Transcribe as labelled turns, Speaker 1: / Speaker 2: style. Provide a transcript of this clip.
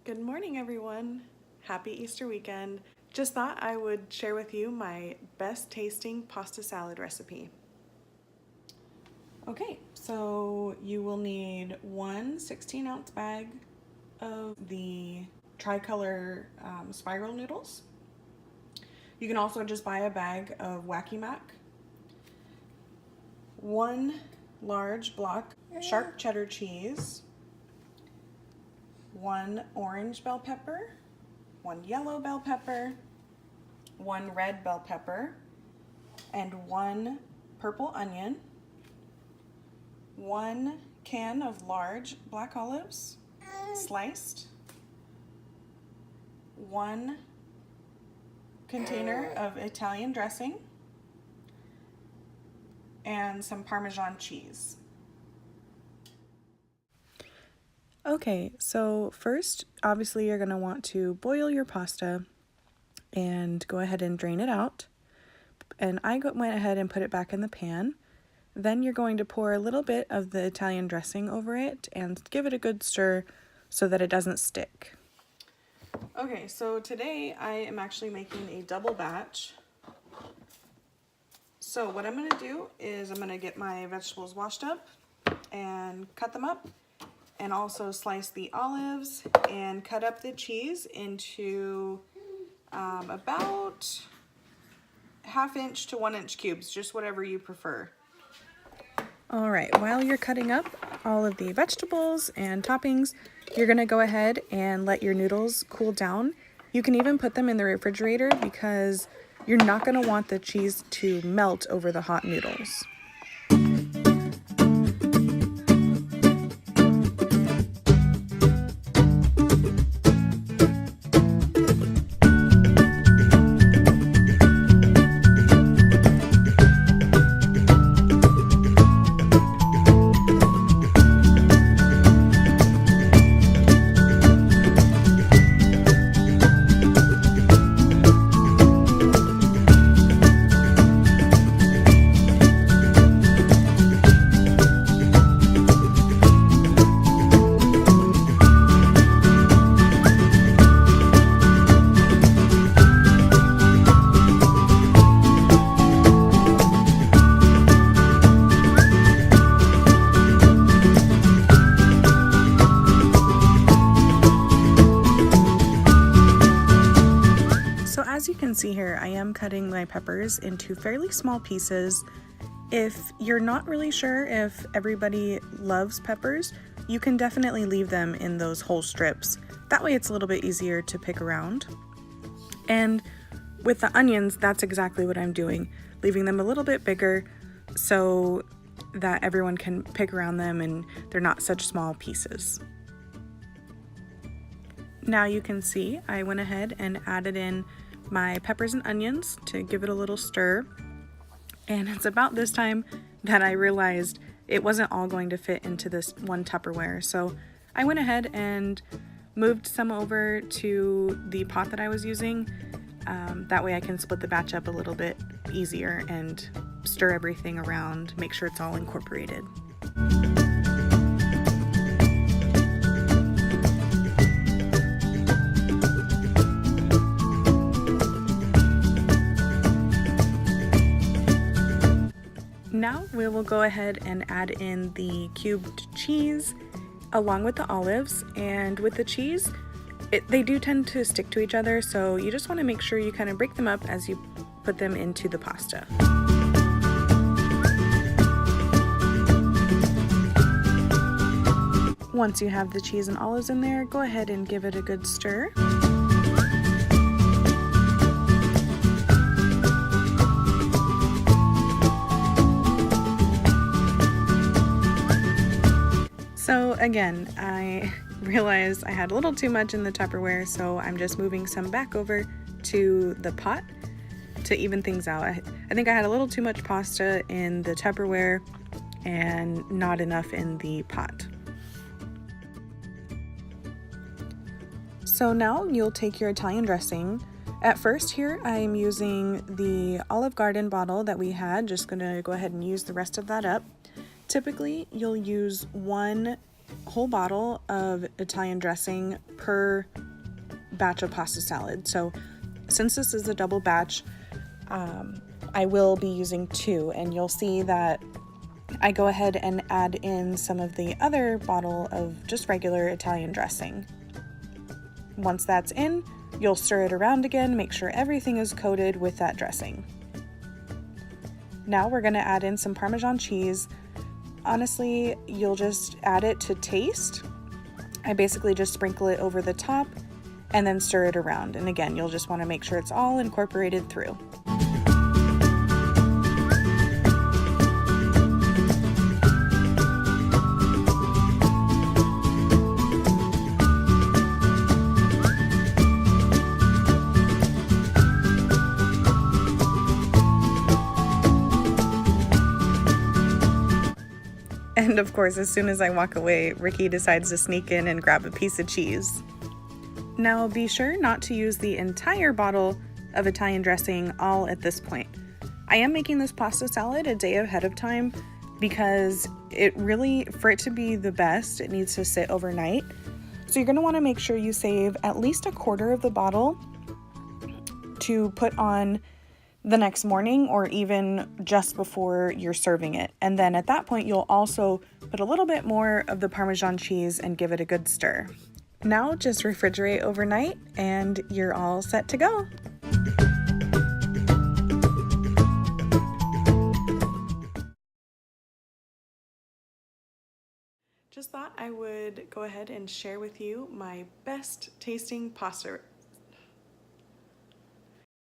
Speaker 1: Good morning, everyone. Happy Easter weekend. Just thought I would share with you my best tasting pasta salad recipe. Okay, so you will need one 16-ounce bag of the tricolor spiral noodles. You can also just buy a bag of Wacky Mac, one large block sharp cheddar cheese, one orange bell pepper, one yellow bell pepper, one red bell pepper, and one purple onion, one can of large black olives sliced, one container of Italian dressing, and some Parmesan cheese. Okay, so first, obviously you're going to want to boil your pasta and go ahead and drain it out. And I went ahead and put it back in the pan. Then you're going to pour a little bit of the Italian dressing over it and give it a good stir so that it doesn't stick. Okay, so today I am actually making a double batch. So what I'm going to do is I'm going to get my vegetables washed up and cut them up, and also slice the olives and cut up the cheese into about 1/2 inch to 1 inch cubes, just whatever you prefer. All right, while you're cutting up all of the vegetables and toppings, you're gonna go ahead and let your noodles cool down. You can even put them in the refrigerator because you're not gonna want the cheese to melt over the hot noodles. As you can see here, I am cutting my peppers into fairly small pieces. If you're not really sure if everybody loves peppers, you can definitely leave them in those whole strips. That way it's a little bit easier to pick around. And with the onions, that's exactly what I'm doing, leaving them a little bit bigger so that everyone can pick around them and they're not such small pieces. Now you can see I went ahead and added in my peppers and onions to give it a little stir. And it's about this time that I realized it wasn't all going to fit into this one Tupperware. So I went ahead and moved some over to the pot that I was using. That way I can split the batch up a little bit easier and stir everything around, make sure it's all incorporated. Now we will go ahead and add in the cubed cheese along with the olives, and with the cheese, they do tend to stick to each other, so you just want to make sure you kind of break them up as you put them into the pasta. Once you have the cheese and olives in there, go ahead and give it a good stir. So again, I realized I had a little too much in the Tupperware, so I'm just moving some back over to the pot to even things out. I think I had a little too much pasta in the Tupperware and not enough in the pot. So now you'll take your Italian dressing. At first here I am using the Olive Garden bottle that we had, just gonna go ahead and use the rest of that up. Typically you'll use 1 whole bottle of Italian dressing per batch of pasta salad. So since this is a double batch, I will be using 2, and you'll see that I go ahead and add in some of the other bottle of just regular Italian dressing. Once that's in, you'll stir it around again, make sure everything is coated with that dressing. Now we're going to add in some Parmesan cheese. Honestly, you'll just add it to taste. I basically just sprinkle it over the top and then stir it around. And again, you'll just want to make sure it's all incorporated through. And of course, as soon as I walk away, Ricky decides to sneak in and grab a piece of cheese. Now be sure not to use the entire bottle of Italian dressing all at this point. I am making this pasta salad a day ahead of time because for it to be the best, it needs to sit overnight. So you're gonna wanna make sure you save at least a quarter of the bottle to put on the next morning or even just before you're serving it. And then at that point, you'll also put a little bit more of the Parmesan cheese and give it a good stir. Now just refrigerate overnight and you're all set to go. Just thought I would go ahead and share with you my best tasting pasta